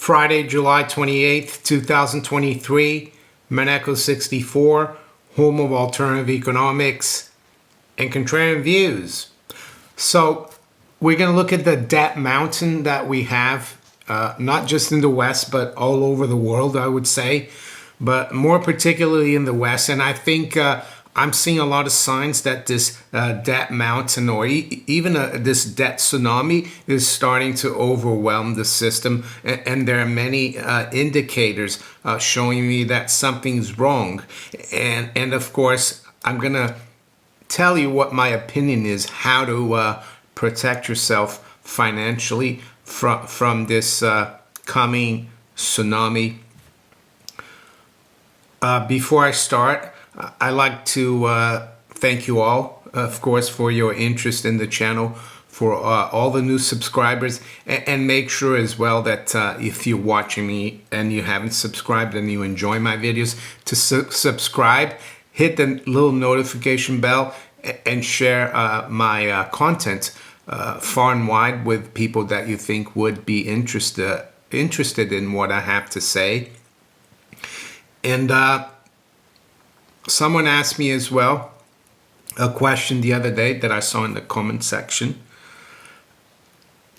Friday, July 28th, 2023, Maneco 64, home of alternative economics and contrarian views. So we're going to look at the debt mountain that we have, not just in the West, but all over the world, I would say, but more particularly in the West. And I think I'm seeing a lot of signs that this debt mountain or even this debt tsunami is starting to overwhelm the system. And there are many indicators showing me that something's wrong. And of course, I'm going to tell you what my opinion is, how to protect yourself financially from this coming tsunami. Before I start, I'd like to thank you all, of course, for your interest in the channel, for all the new subscribers, and make sure as well that if you're watching me and you haven't subscribed and you enjoy my videos, to subscribe, hit the little notification bell, and share my content far and wide with people that you think would be interested in what I have to say. And someone asked me as well a question the other day that I saw in the comment section.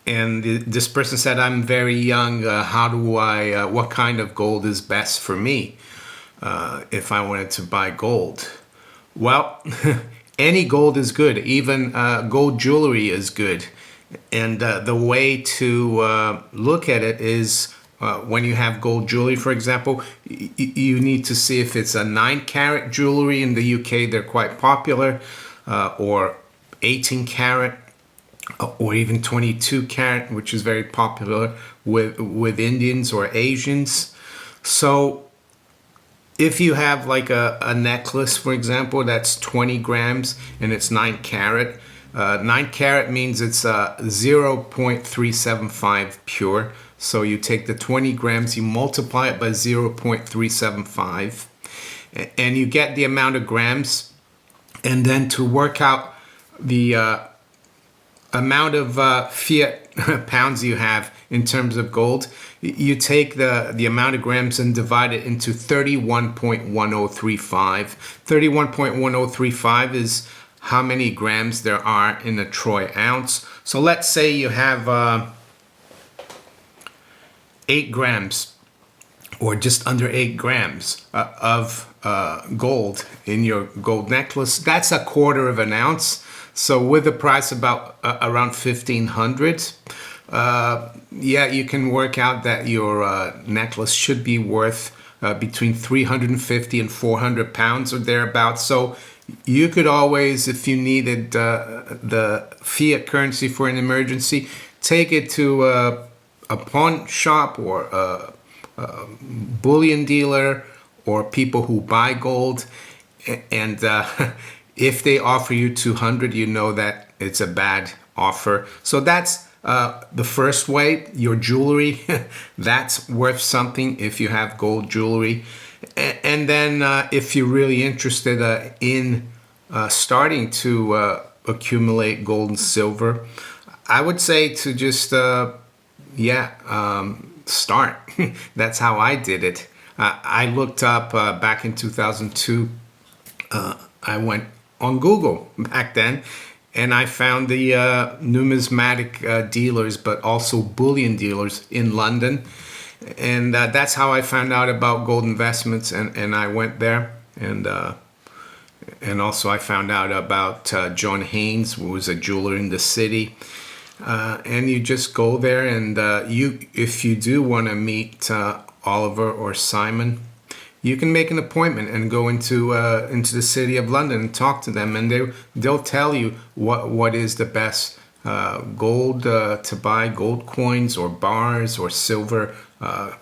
And this person said, I'm very young. How do I, what kind of gold is best for me if I wanted to buy gold? Well, any gold is good. Even gold jewelry is good. And the way to look at it is when you have gold jewelry, for example, you need to see if it's a 9-carat jewelry. In the UK, they're quite popular, or 18-carat, or even 22-carat, which is very popular with Indians or Asians. So if you have like a necklace, for example, that's 20 grams and it's 9-carat, 9-carat means it's 0.375 pure. So you take the 20 grams, you multiply it by 0.375, and you get the amount of grams. And then to work out the amount of fiat pounds you have in terms of gold, you take the amount of grams and divide it into 31.1035. 31.1035 is how many grams there are in a troy ounce. So let's say you have 8 grams or just under 8 grams of gold in your gold necklace. That's a quarter of an ounce. So with the price about around 1,500, yeah, you can work out that your necklace should be worth between 350 and 400 pounds or thereabouts. So you could always, if you needed the fiat currency for an emergency, take it to a pawn shop or a bullion dealer or people who buy gold, and if they offer you 200, you know that it's a bad offer. So that's the first way. Your jewelry, that's worth something if you have gold jewelry. And then if you're really interested in starting to accumulate gold and silver, I would say to just start. That's how I did it. I looked up back in 2002. I went on Google back then, and I found the numismatic dealers, but also bullion dealers in London. And that's how I found out about gold investments, and I went there. And also I found out about John Haynes, who was a jeweler in the city. And you just go there, and if you do want to meet Oliver or Simon, you can make an appointment and go into the city of London and talk to them, and they'll tell you what is the best gold to buy, gold coins or bars, or silver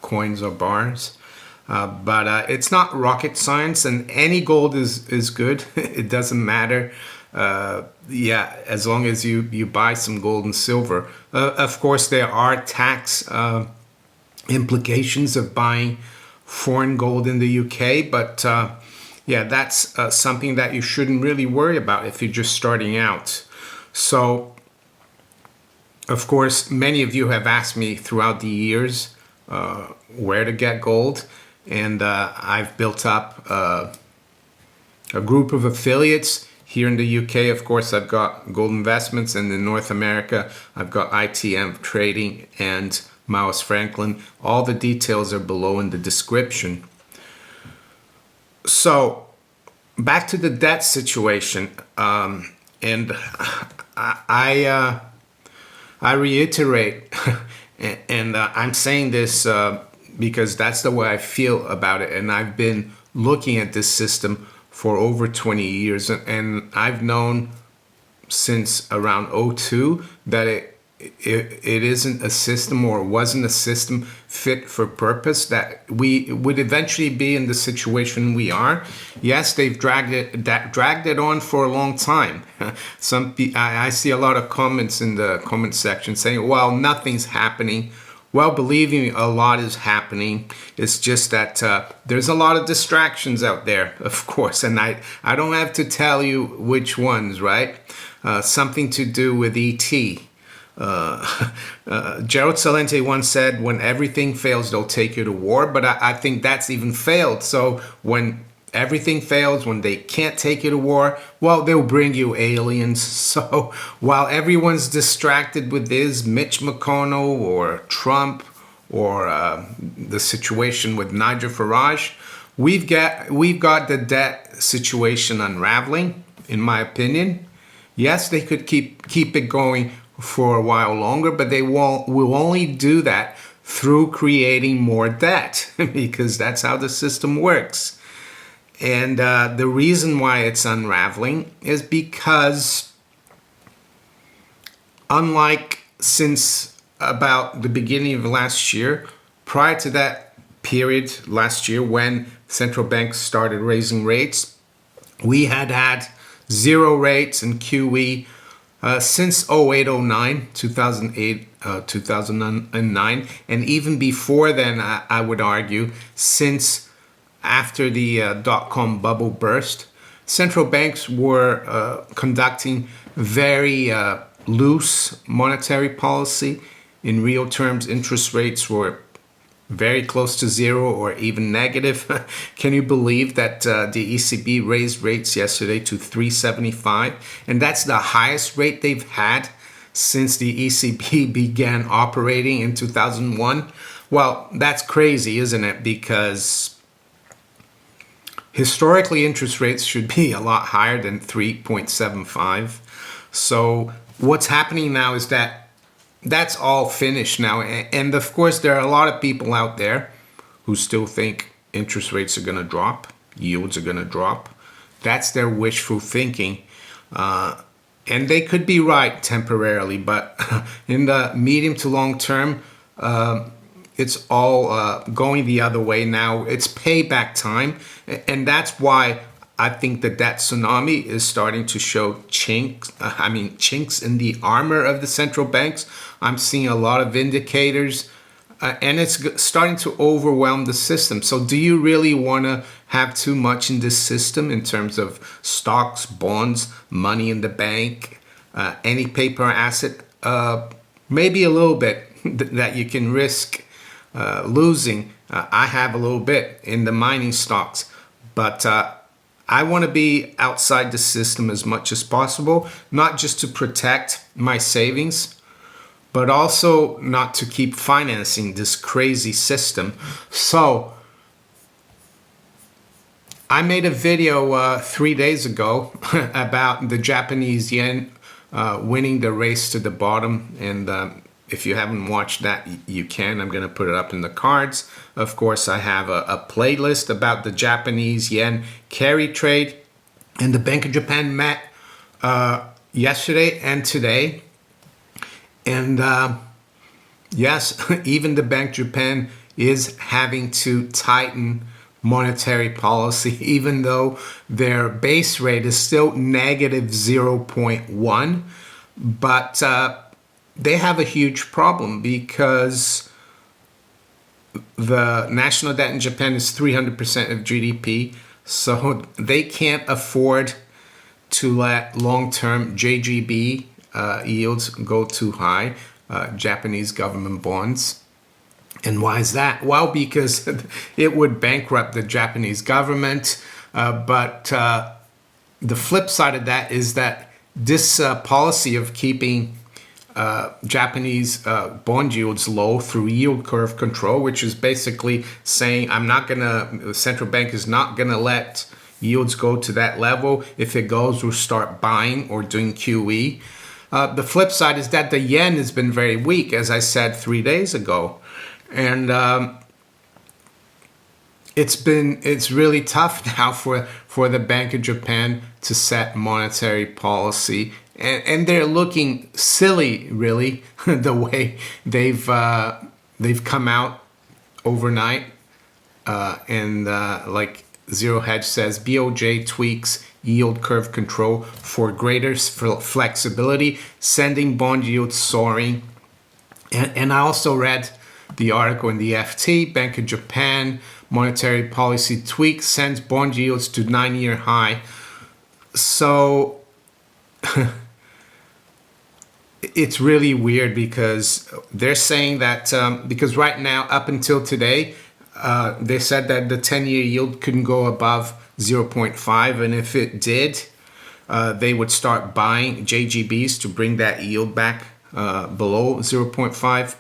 coins or bars. But it's not rocket science, and any gold is good. It doesn't matter. Yeah, as long as you buy some gold and silver. Of course, there are tax implications of buying foreign gold in the UK, but yeah, that's something that you shouldn't really worry about if you're just starting out. So, of course, many of you have asked me throughout the years where to get gold. And I've built up a group of affiliates here in the UK. Of course, I've got Gold Investments, and in North America, I've got ITM Trading and Miles Franklin. All the details are below in the description. So back to the debt situation, and I reiterate, and I'm saying this because that's the way I feel about it, and I've been looking at this system for over 20 years, and I've known since around '02 that it isn't a system, or wasn't a system fit for purpose, that we would eventually be in the situation we are. Yes, they've dragged it on for a long time. I see a lot of comments in the comment section saying, well, nothing's happening. Well, believe me, a lot is happening. It's just that there's a lot of distractions out there, of course, and I don't have to tell you which ones, right? Something to do with ET. Gerald Celente once said, when everything fails, they'll take you to war. But I think that's even failed. So when everything fails, when they can't take you to war, well, they'll bring you aliens. So while everyone's distracted with this, Mitch McConnell or Trump or the situation with Nigel Farage, we've got the debt situation unraveling, in my opinion. Yes, they could keep it going for a while longer, but they will only do that through creating more debt, because that's how the system works. And the reason why it's unraveling is because, unlike since about the beginning of last year, prior to that period last year when central banks started raising rates, we had zero rates in QE since 2008, 2009, and even before then, I would argue, since after the dot-com bubble burst, central banks were conducting very loose monetary policy. In real terms, interest rates were very close to zero or even negative. Can you believe that the ECB raised rates yesterday to 3.75? And that's the highest rate they've had since the ECB began operating in 2001. Well, that's crazy, isn't it? Because historically, interest rates should be a lot higher than 3.75. So what's happening now is that that's all finished now. And of course, there are a lot of people out there who still think interest rates are going to drop, yields are going to drop. That's their wishful thinking. And they could be right temporarily, but in the medium to long term, it's all going the other way now. It's payback time. And that's why I think that tsunami is starting to show chinks in the armor of the central banks. I'm seeing a lot of indicators, and it's starting to overwhelm the system. So do you really want to have too much in this system in terms of stocks, bonds, money in the bank, any paper asset? Maybe a little bit that you can risk losing. I have a little bit in the mining stocks, but I want to be outside the system as much as possible, not just to protect my savings, but also not to keep financing this crazy system. So I made a video 3 days ago about the Japanese yen winning the race to the bottom. And if you haven't watched that, you can. I'm going to put it up in the cards. Of course, I have a playlist about the Japanese yen carry trade. And the Bank of Japan met yesterday and today. And yes, even the Bank of Japan is having to tighten monetary policy, even though their base rate is still negative 0.1. But they have a huge problem because the national debt in Japan is 300% of GDP. So they can't afford to let long-term JGB yields go too high, Japanese government bonds. And why is that? Well, because it would bankrupt the Japanese government. But the flip side of that is that this policy of keeping Japanese bond yields low through yield curve control, which is basically saying the central bank is not gonna let yields go to that level. If it goes, we'll start buying or doing QE. The flip side is that the yen has been very weak, as I said 3 days ago, and it's really tough now for the Bank of Japan to set monetary policy, and they're looking silly, really, the way they've come out overnight, and like Zero Hedge says, BOJ tweaks yield curve control for greater flexibility, sending bond yields soaring. And I also read the article in the FT, Bank of Japan monetary policy tweak sends bond yields to 9-year high. So it's really weird because they're saying that because right now, up until today, they said that the 10-year yield couldn't go above 0.5, and if it did, they would start buying JGBs to bring that yield back below 0.5.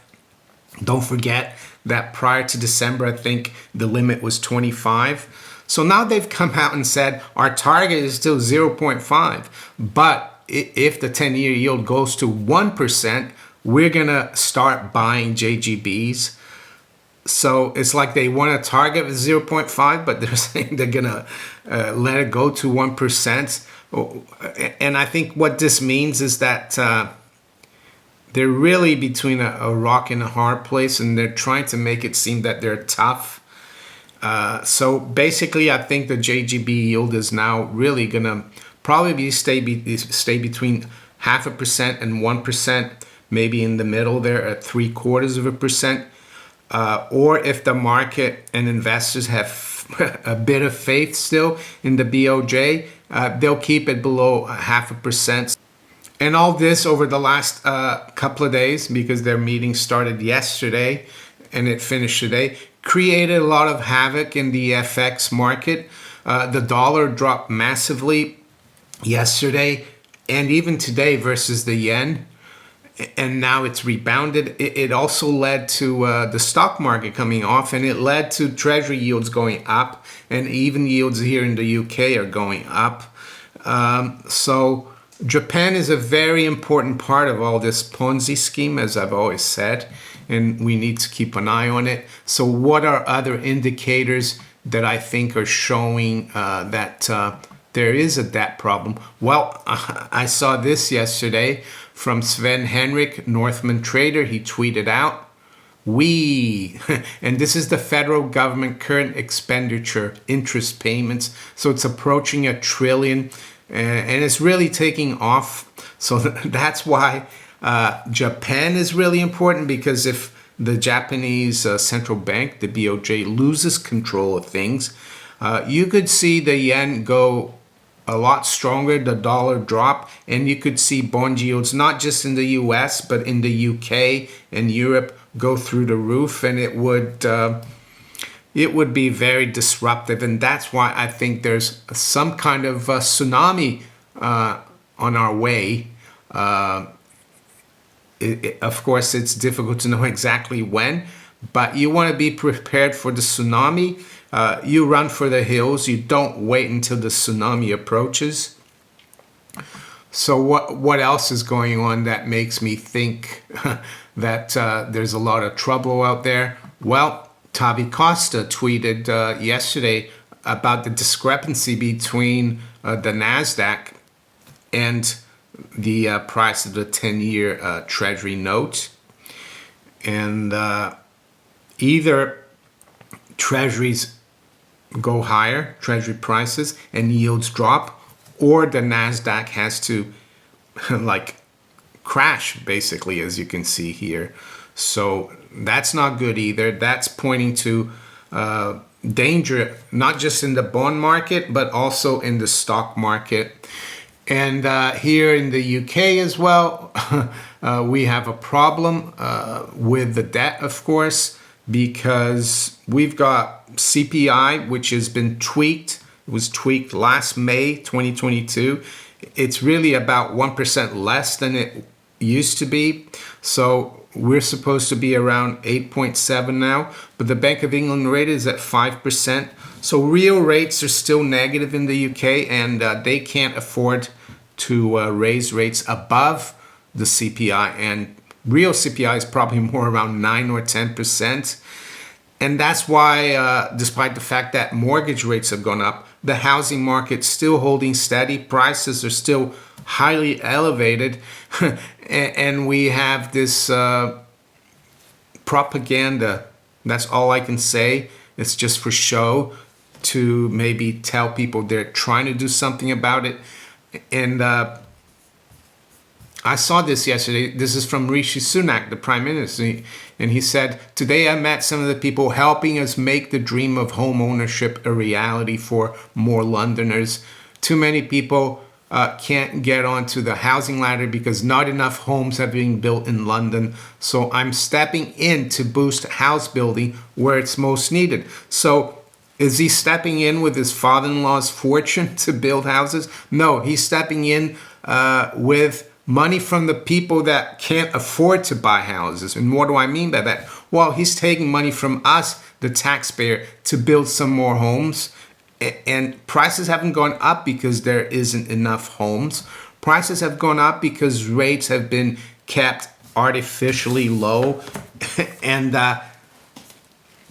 Don't forget that prior to December, I think the limit was 25. So now they've come out and said our target is still 0.5, but if the 10-year yield goes to 1%, we're gonna start buying JGBs. So it's like they want to target 0.5, but they're saying they're gonna let it go to 1%. And I think what this means is that they're really between a rock and a hard place, and they're trying to make it seem that they're tough. So basically, I think the JGB yield is now really gonna probably stay between 0.5% and 1%, maybe in the middle there at 0.75%. Or if the market and investors have a bit of faith still in the BOJ, they'll keep it below 0.5%. And all this over the last couple of days, because their meeting started yesterday and it finished today, created a lot of havoc in the FX market. The dollar dropped massively yesterday and even today versus the yen. And now it's rebounded. It also led to the stock market coming off, and it led to treasury yields going up, and even yields here in the UK are going up. So Japan is a very important part of all this Ponzi scheme, as I've always said, and we need to keep an eye on it. So what are other indicators that I think are showing that there is a debt problem? Well, I saw this yesterday from Sven Henrik, Northman Trader. He tweeted out, and this is the federal government current expenditure interest payments. So it's approaching $1 trillion, and it's really taking off. So that's why Japan is really important, because if the Japanese central bank, the BOJ, loses control of things, you could see the yen go a lot stronger, the dollar drop, and you could see bond yields, not just in the US, but in the UK and Europe, go through the roof, and it would be very disruptive. And that's why I think there's some kind of tsunami on our way. Of course, it's difficult to know exactly when, but you want to be prepared for the tsunami. You run for the hills. You don't wait until the tsunami approaches. So what else is going on that makes me think that there's a lot of trouble out there? Well, Tavi Costa tweeted yesterday about the discrepancy between the NASDAQ and the price of the 10-year Treasury note. And either Treasuries go higher, Treasury prices, and yields drop, or the NASDAQ has to like crash, basically, as you can see here. So that's not good either. That's pointing to danger, not just in the bond market, but also in the stock market. And here in the UK as well, we have a problem with the debt, of course. because we've got CPI, which has been tweaked. It was tweaked last May 2022. It's really about 1% less than it used to be. So we're supposed to be around 8.7 now, but the Bank of England rate is at 5%. So real rates are still negative in the UK, and they can't afford to raise rates above the CPI. And real CPI is probably more around 9 or 10%. And that's why, despite the fact that mortgage rates have gone up, the housing market's still holding steady. Prices are still highly elevated. And we have this propaganda. That's all I can say. It's just for show, to maybe tell people they're trying to do something about it. And I saw this yesterday. This is from Rishi Sunak, the Prime Minister. And he said, "Today I met some of the people helping us make the dream of home ownership a reality for more Londoners. Too many people can't get onto the housing ladder because not enough homes are being built in London. So I'm stepping in to boost house building where it's most needed." So is he stepping in with his father-in-law's fortune to build houses? No, he's stepping in with money from the people that can't afford to buy houses. And what do I mean by that? Well, he's taking money from us, the taxpayer, to build some more homes. And prices haven't gone up because there isn't enough homes. Prices have gone up because rates have been kept artificially low. And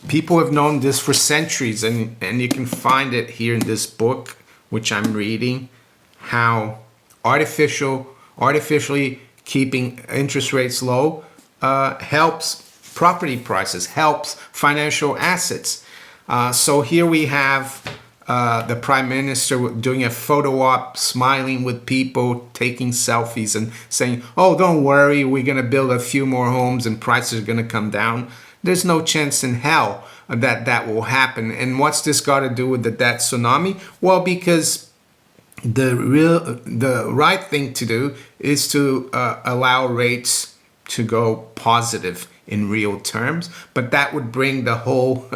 people have known this for centuries. And you can find it here in this book, which I'm reading, how artificially keeping interest rates low helps property prices, helps financial assets. So here we have the Prime Minister doing a photo op, smiling with people, taking selfies and saying, "Oh, don't worry, we're going to build a few more homes and prices are going to come down." There's no chance in hell that will happen. And what's this got to do with the debt tsunami? Well, because the right thing to do is to allow rates to go positive in real terms, but that would bring the whole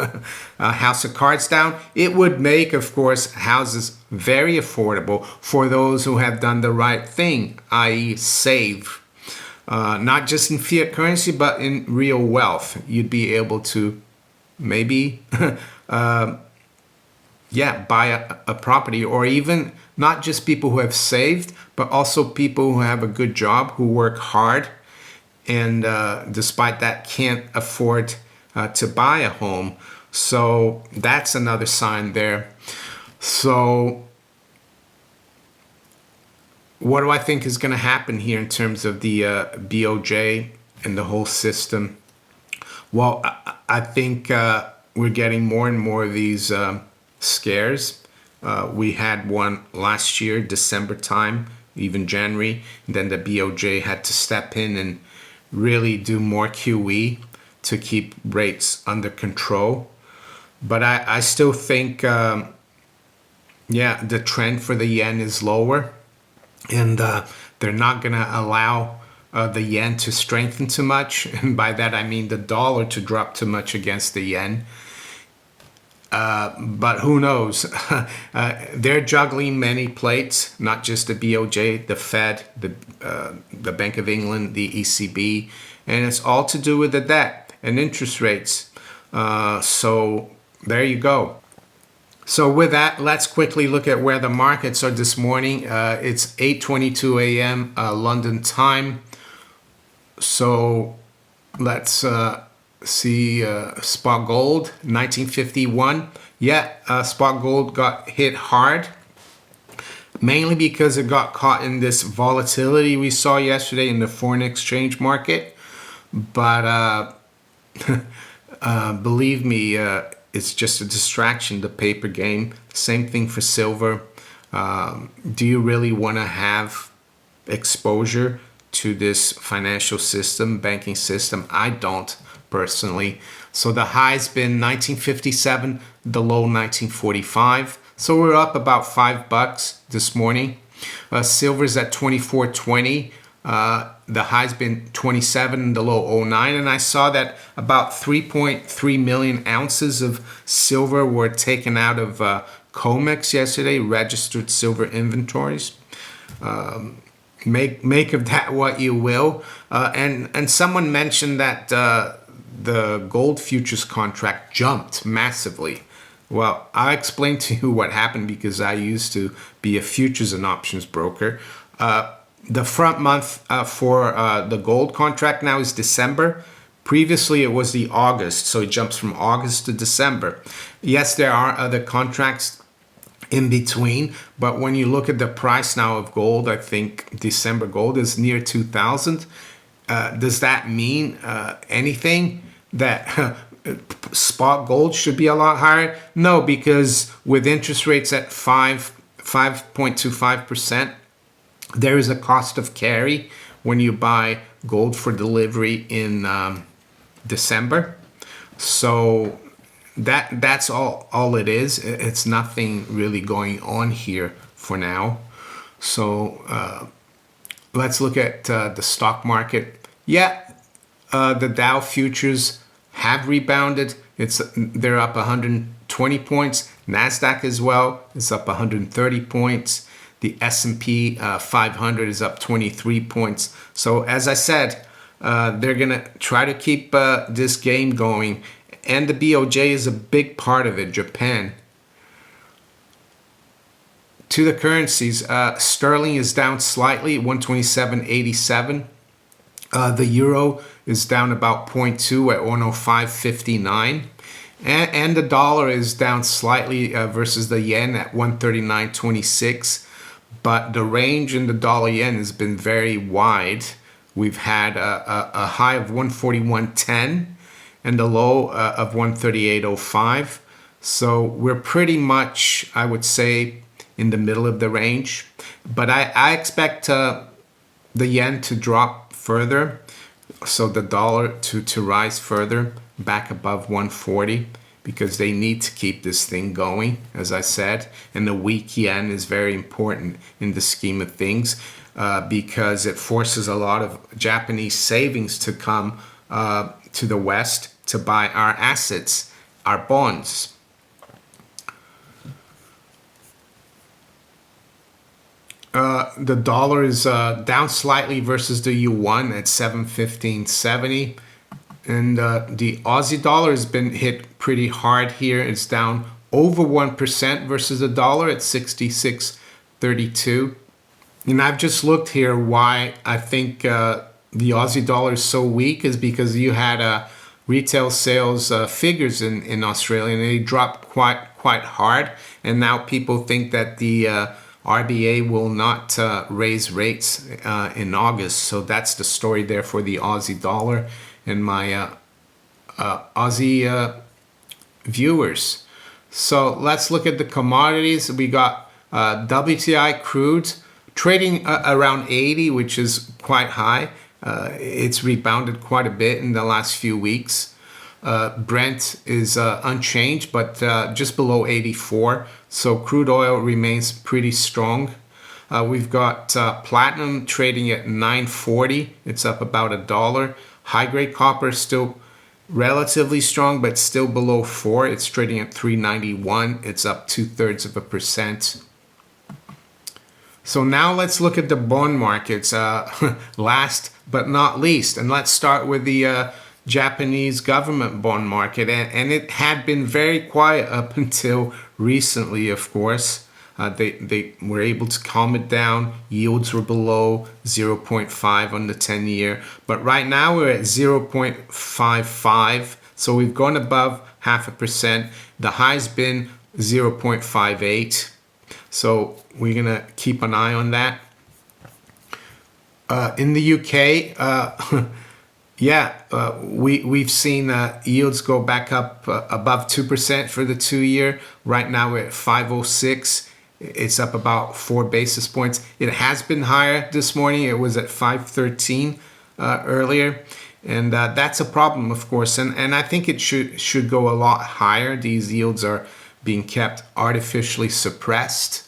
house of cards down. It would make, of course, houses very affordable for those who have done the right thing, i.e. save, not just in fiat currency, but in real wealth. You'd be able to maybe buy a property, or even not just people who have saved, but also people who have a good job, who work hard, and despite that can't afford to buy a home. So that's another sign there. So what do I think is going to happen here in terms of the BOJ and the whole system? Well, I think we're getting more and more of these scares. We had one last year, December time, even January. And then the BOJ had to step in and really do more QE to keep rates under control. But I still think, the trend for the yen is lower. And they're not going to allow the yen to strengthen too much. And by that, I mean the dollar to drop too much against the yen. But who knows? They're juggling many plates, not just the BOJ, the Fed, the Bank of England, the ECB, and it's all to do with the debt and interest rates. So there you go. So with that, let's quickly look at where the markets are this morning. It's 8:22 a.m. London time. So let's see spot gold, 1951. Spot gold got hit hard, mainly because it got caught in this volatility we saw yesterday in the foreign exchange market. But believe me, it's just a distraction, the paper game. Same thing for silver. Do you really want to have exposure to this financial system, banking system? I don't, personally. So the high's been 1957, the low 1945. So we're up about $5 this morning. Silver's at 24.20. The high's been 27, the low 09, and I saw that about 3.3 million ounces of silver were taken out of COMEX yesterday, registered silver inventories. Make of that what you will. And someone mentioned that the gold futures contract jumped massively. Well, I'll explain to you what happened because I used to be a futures and options broker. The front month for the gold contract now is December. Previously, it was the August, so it jumps from August to December. Yes, there are other contracts in between, but when you look at the price now of gold, I think December gold is near 2,000. Does that mean anything? That spot gold should be a lot higher? No, because with interest rates at 5.25%, there is a cost of carry when you buy gold for delivery in December. So that's all it is. It's nothing really going on here for now. So let's look at the stock market. Yeah, the Dow futures have rebounded. They're up 120 points. Nasdaq as well is up 130 points. The S&P 500 is up 23 points. So as I said, they're going to try to keep this game going. And the BOJ is a big part of it, Japan. To the currencies, sterling is down slightly, 127.87. The euro is down about 0.2 at 105.59. And the dollar is down slightly versus the yen at 139.26. But the range in the dollar yen has been very wide. We've had a high of 141.10 and the low of 138.05. So we're pretty much, I would say, in the middle of the range. But I expect the yen to drop further, so the dollar to rise further back above 140, because they need to keep this thing going, as I said. And the weak yen is very important in the scheme of things because it forces a lot of Japanese savings to come to the West to buy our assets, our bonds. The dollar is down slightly versus the yuan at 715.70. And the Aussie dollar has been hit pretty hard here. It's down over 1% versus the dollar at 66.32. And I've just looked here why I think the Aussie dollar is so weak is because you had retail sales figures in Australia, and they dropped quite hard. And now people think that the RBA will not raise rates in August. So that's the story there for the Aussie dollar and my Aussie viewers. So let's look at the commodities. We got WTI crude trading around 80, which is quite high. It's rebounded quite a bit in the last few weeks. Brent is unchanged, but just below 84. So crude oil remains pretty strong. We've got platinum trading at 940. It's up about $1. High-grade copper is still relatively strong, but still below 4. It's trading at 391. It's up 0.2%. So now let's look at the bond markets, last but not least. And let's start with the Japanese government bond market. And it had been very quiet up until recently, of course. They were able to calm it down. Yields were below 0.5 on the 10-year. But right now we're at 0.55. So we've gone above 0.5%. The high's been 0.58. So we're going to keep an eye on that. In the UK, we've seen yields go back up above 2% for the 2-year. Right now we're at 5.06. It's up about 4 basis points. It has been higher this morning. It was at 5.13 earlier. And that's a problem, of course. And I think it should go a lot higher. These yields are being kept artificially suppressed.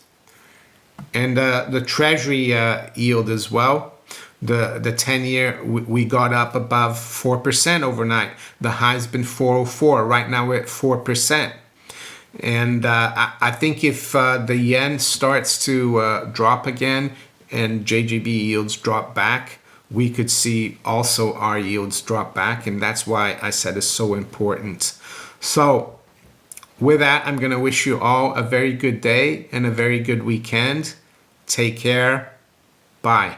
And the Treasury yield as well. The 10-year, we got up above 4% overnight. The high's been 404. Right now we're at 4%. And I think if the yen starts to drop again and JGB yields drop back, we could see also our yields drop back. And that's why I said it's so important. So with that, I'm going to wish you all a very good day and a very good weekend. Take care. Bye.